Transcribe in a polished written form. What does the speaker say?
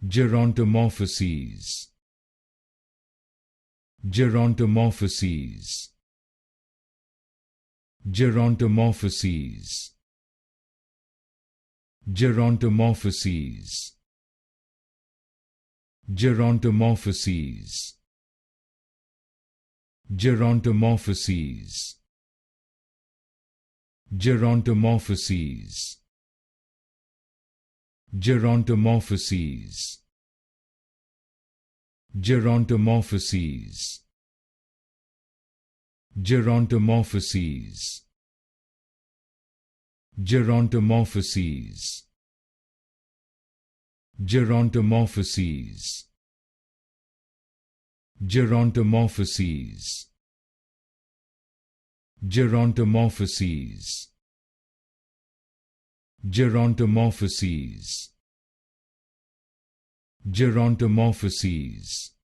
Gerontomorphoses. Gerontomorphoses. Gerontomorphoses. Gerontomorphoses. Gerontomorphoses. Gerontomorphoses. Gerontomorphoses. Gerontomorphoses. Gerontomorphoses. Gerontomorphoses. Gerontomorphoses. Gerontomorphoses. Gerontomorphoses. Gerontomorphoses. Gerontomorphoses. Gerontomorphoses.